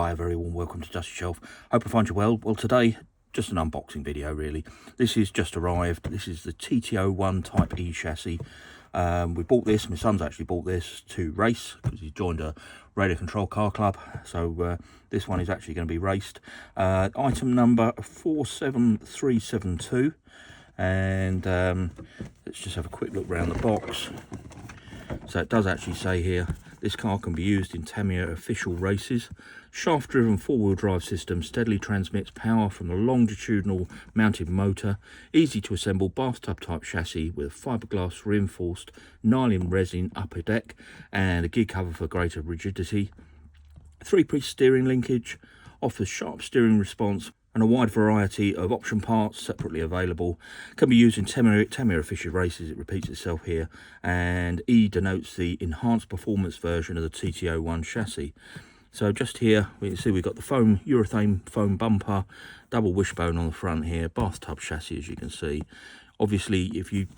Hi, a very warm welcome to Dusty Shelf. Hope I find you well. Well, today, just an unboxing video, really. This is just arrived. This is the TT01 Type E chassis. We bought this, my son's actually bought this to race, because he's joined a radio control car club. So this one is actually going to be raced. Item number 47372. And let's just have a quick look around the box. So it does actually say here, this car can be used in Tamiya official races. Shaft-driven four-wheel drive system steadily transmits power from the longitudinal mounted motor. Easy to assemble bathtub-type chassis with a fiberglass reinforced nylon resin upper deck and a gear cover for greater rigidity. Three-piece steering linkage, offers sharp steering response and a wide variety of option parts separately available. Can be used in Tamiya official races, it repeats itself here, and E denotes the enhanced performance version of the TT01 chassis. So just here we can see we've got the urethane foam bumper, double wishbone on the front here, bathtub chassis as you can see. Obviously, if you've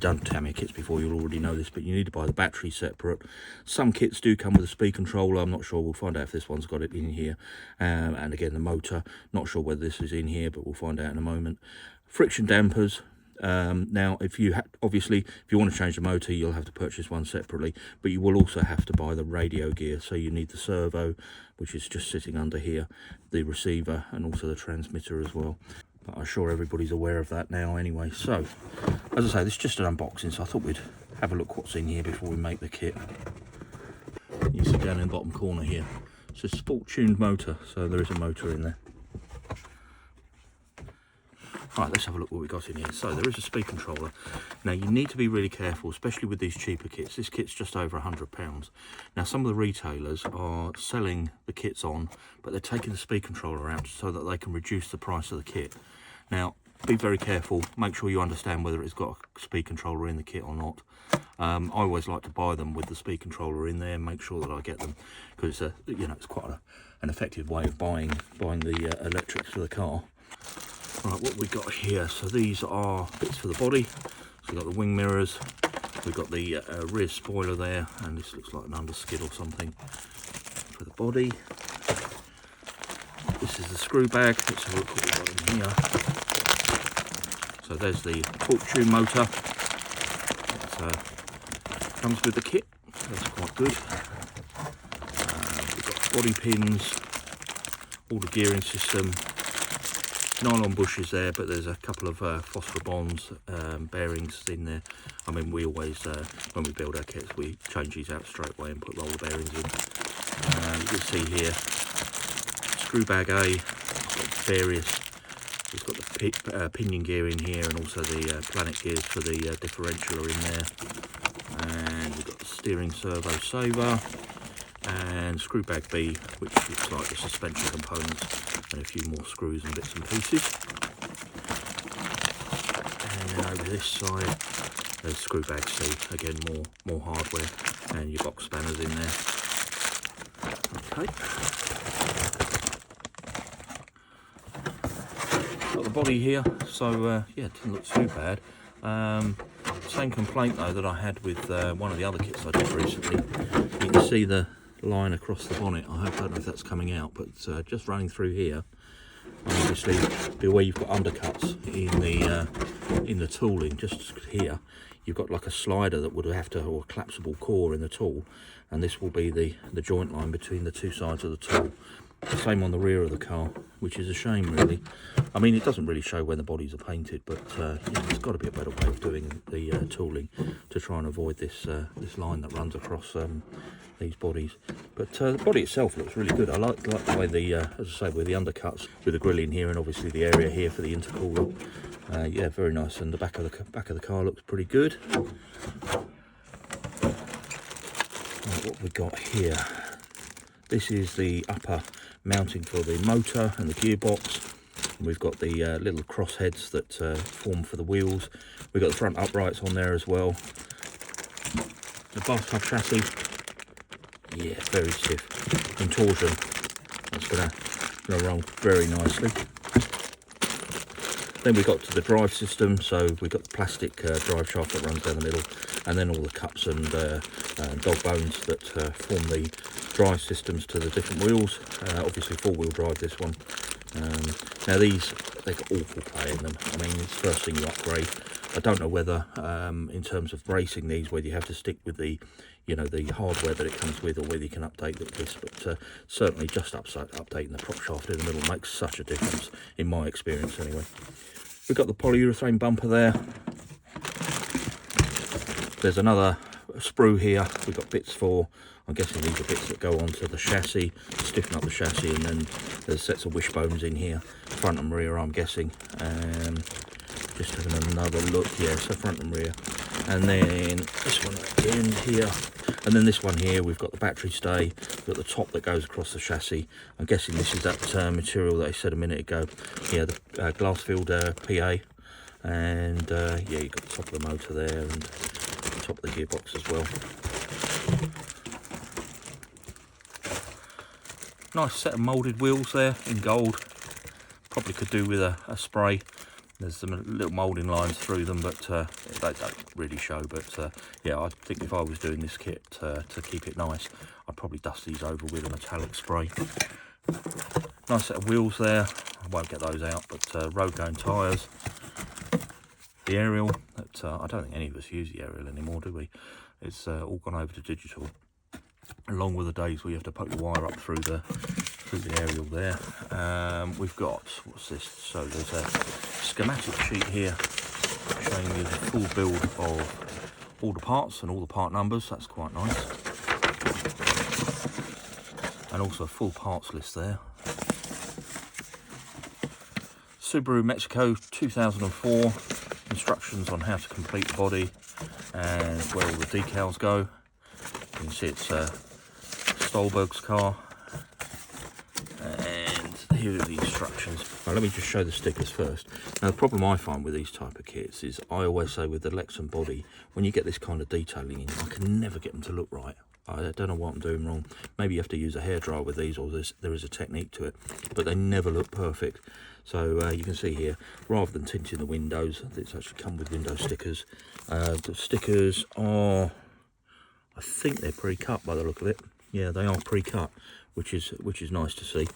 done Tamiya kits before, you'll already know this, but you need to buy the battery separate. Some kits do come with a speed controller. I'm not sure. We'll find out if this one's got it in here. And again, the motor. Not sure whether this is in here, but we'll find out in a moment. Friction dampers. Now, if you want to change the motor, you'll have to purchase one separately, but you will also have to buy the radio gear. So you need the servo, which is just sitting under here, the receiver, and also the transmitter as well. But I'm sure everybody's aware of that now anyway. So, as I say, this is just an unboxing, so I thought we'd have a look what's in here before we make the kit. You see down in the bottom corner here, it's a sport-tuned motor, so there is a motor in there. Right, let's have a look what we got in here. So there is a speed controller. Now you need to be really careful, especially with these cheaper kits. This kit's just over £100. Now some of the retailers are selling the kits on, but they're taking the speed controller out so that they can reduce the price of the kit. Now, be very careful. Make sure you understand whether it's got a speed controller in the kit or not. I always like to buy them with the speed controller in there and make sure that I get them, because it's quite an effective way of buying the electrics for the car. Right, what we got here, so these are bits for the body. So we've got the wing mirrors, we've got the rear spoiler there, and this looks like an underskid or something for the body. This is the screw bag. Let's have a look what we've got in here. So there's the torque-tune motor. It comes with the kit, that's quite good. We've got body pins, all the gearing system, nylon bushes there, but there's a couple of phosphor bonds bearings in there. I mean, we always, when we build our kits, we change these out straight away and put all the bearings in. You can see here, screw bag A, it's got the pinion gear in here, and also the planet gears for the differential are in there. And we've got the steering servo saver, and screw bag B, which looks like the suspension components, and a few more screws and bits and pieces. And then over this side, there's screw bag C, again more hardware, and your box spanners in there. Okay. Got the body here, so yeah, it doesn't look too bad. Same complaint though that I had with one of the other kits I did recently. You can see the line across the bonnet. I don't know if that's coming out, but just running through here, obviously where you've got undercuts in the tooling, just here you've got like a slider that would have to, or a collapsible core in the tool, and this will be the joint line between the two sides of the tool. The same on the rear of the car, which is a shame really. I mean, it doesn't really show when the bodies are painted, but there's got to be a better way of doing the tooling to try and avoid this line that runs across these bodies. But the body itself looks really good. I like the way as I say, with the undercuts, with the grill in here, and obviously the area here for the intercooler. Yeah, very nice. And the back of the car looks pretty good. Right, what we got here? This is the upper mounting for the motor and the gearbox. And we've got the little cross heads that form for the wheels. We've got the front uprights on there as well. The bathtub chassis, yeah, very stiff. And torsion, that's gonna run very nicely. Then we got to the drive system, so we got the plastic drive shaft that runs down the middle, and then all the cups and dog bones that form the drive systems to the different wheels. Obviously 4-wheel drive, this one. Now these, they've got awful play in them. I mean, it's the first thing you upgrade. I don't know whether in terms of racing these, whether you have to stick with the, you know, the hardware that it comes with, or whether you can update this, but certainly just updating the prop shaft in the middle makes such a difference, in my experience anyway. We've got the polyurethane bumper there. There's another sprue here. We've got bits for, I'm guessing these are bits that go onto the chassis, stiffen up the chassis, and then there's sets of wishbones in here, front and rear, I'm guessing. Just having another look, yeah, so front and rear. And then this one at the end here. And then this one here, we've got the battery stay, we've got the top that goes across the chassis. I'm guessing this is that material that I said a minute ago. Yeah, the glass-filled PA. And yeah, you've got the top of the motor there and the top of the gearbox as well. Nice set of moulded wheels there in gold. Probably could do with a spray. There's some little moulding lines through them, but they don't really show. But yeah, I think if I was doing this kit to keep it nice, I'd probably dust these over with a metallic spray. Nice set of wheels there. I won't get those out, but road going tyres. The aerial, that I don't think any of us use the aerial anymore, do we? It's all gone over to digital. Along with the days where you have to put your wire up through the aerial there. We've got, what's this? So there's a schematic sheet here showing you the full build of all the parts and all the part numbers. That's quite nice. And also a full parts list there. Subaru Mexico 2004. Instructions on how to complete the body and where all the decals go. You can see it's Stolberg's car. And here are the instructions. Right, let me just show the stickers first. Now the problem I find with these type of kits is, I always say with the Lexan body, when you get this kind of detailing in, I can never get them to look right. I don't know what I'm doing wrong. Maybe you have to use a hairdryer with these, or there is a technique to it, but they never look perfect. So you can see here, rather than tinting the windows, it's actually come with window stickers. The stickers are, I think they're pre-cut by the look of it. Yeah, they are pre-cut, which is nice to see.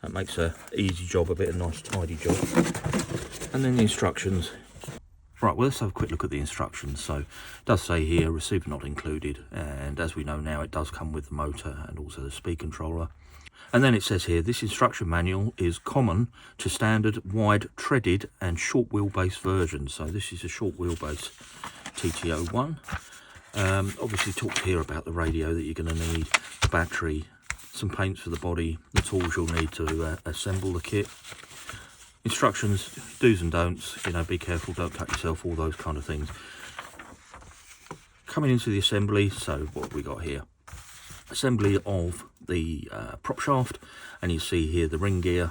That makes a easy job, a bit of a nice tidy job. And then the instructions. Right, well, let's have a quick look at the instructions. So it does say here, receiver not included, and as we know now, it does come with the motor and also the speed controller. And then it says here, this instruction manual is common to standard wide treaded and short wheelbase versions. So this is a short wheelbase TT01. Obviously talks here about the radio that you're going to need, the battery, some paints for the body, the tools you'll need to assemble the kit. Instructions, do's and don'ts, you know, be careful, don't cut yourself, all those kind of things. Coming into the assembly, so what have we got here? Assembly of the prop shaft, and you see here the ring gear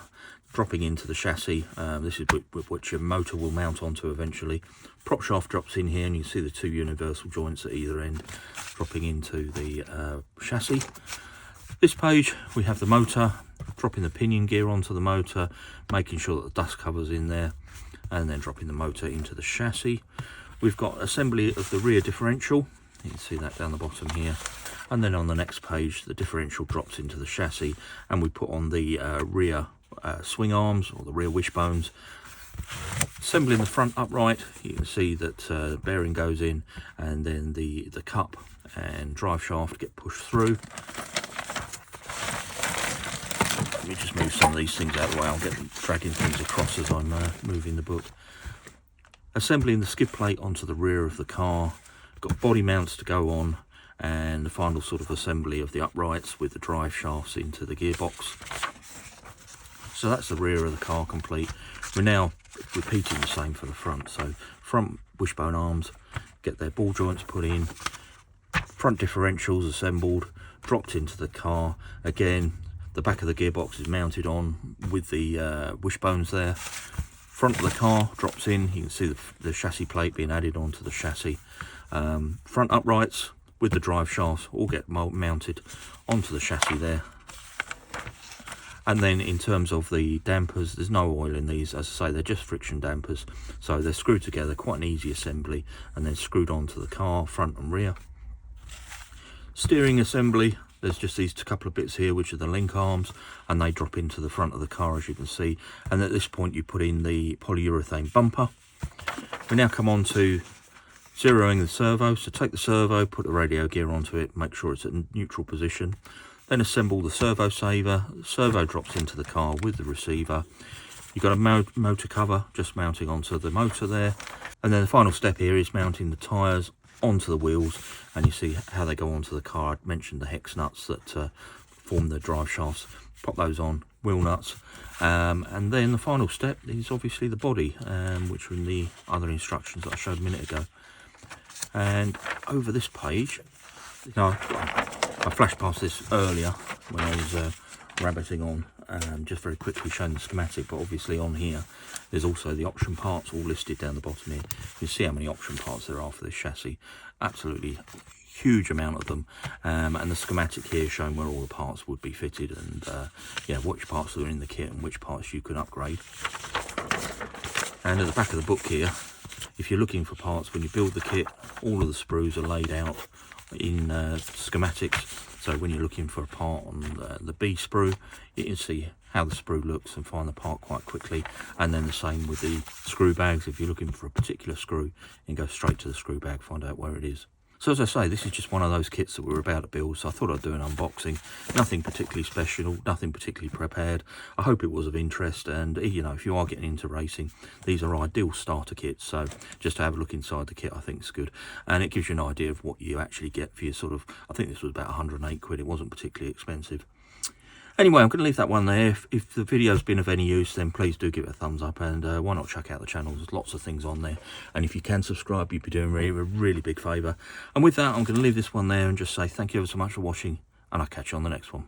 dropping into the chassis. This is which your motor will mount onto eventually. Prop shaft drops in here, and you see the two universal joints at either end dropping into the chassis. This page we have the motor, dropping the pinion gear onto the motor, making sure that the dust cover's in there, and then dropping the motor into the chassis. We've got assembly of the rear differential, you can see that down the bottom here, and then on the next page the differential drops into the chassis, and we put on the rear swing arms, or the rear wishbones. Assembling the front upright, you can see that the bearing goes in, and then the cup and drive shaft get pushed through. Let me just move some of these things out of the way. I'll get them dragging things across as I'm moving the book. Assembling the skid plate onto the rear of the car. Got body mounts to go on, and the final sort of assembly of the uprights with the drive shafts into the gearbox. So that's the rear of the car complete. We're now repeating the same for the front. So front wishbone arms, get their ball joints put in. Front differentials assembled, dropped into the car. Again, the back of the gearbox is mounted on with the wishbones there. Front of the car drops in. You can see the chassis plate being added onto the chassis. Front uprights with the drive shafts all get mounted onto the chassis there. And then in terms of the dampers, there's no oil in these. As I say, they're just friction dampers, so they're screwed together, quite an easy assembly, and then screwed onto the car, front and rear. Steering assembly, there's just these couple of bits here which are the link arms, and they drop into the front of the car, as you can see. And at this point you put in the polyurethane bumper. We now come on to zeroing the servo. So take the servo, put the radio gear onto it, make sure it's at neutral position, then assemble the servo saver. The servo drops into the car with the receiver. You've got a motor cover just mounting onto the motor there, and then the final step here is mounting the tyres onto the wheels, and you see how they go onto the car. I mentioned the hex nuts that form the drive shafts. Pop those on, wheel nuts, and then the final step is obviously the body, which are in the other instructions that I showed a minute ago. And over this page, now I flashed past this earlier when I was rabbiting on, just very quickly showing the schematic, but obviously on here there's also the option parts all listed down the bottom here. You can see how many option parts there are for this chassis. Absolutely huge amount of them, and the schematic here showing where all the parts would be fitted, and yeah, which parts are in the kit and which parts you can upgrade. And at the back of the book here, if you're looking for parts when you build the kit, all of the sprues are laid out in schematics. So when you're looking for a part on the B sprue, you can see how the sprue looks and find the part quite quickly. And then the same with the screw bags. If you're looking for a particular screw, you can go straight to the screw bag, find out where it is. So as I say, this is just one of those kits that we're about to build, so I thought I'd do an unboxing. Nothing particularly special, nothing particularly prepared. I hope it was of interest, and you know, if you are getting into racing, these are ideal starter kits. So just to have a look inside the kit, I think is good, and it gives you an idea of what you actually get for your sort of, I think this was about 108 quid, it wasn't particularly expensive. Anyway, I'm going to leave that one there. If the video's been of any use, then please do give it a thumbs up, and why not check out the channel? There's lots of things on there, and if you can subscribe, you'd be doing me a really big favour. And with that, I'm going to leave this one there and just say thank you ever so much for watching, and I'll catch you on the next one.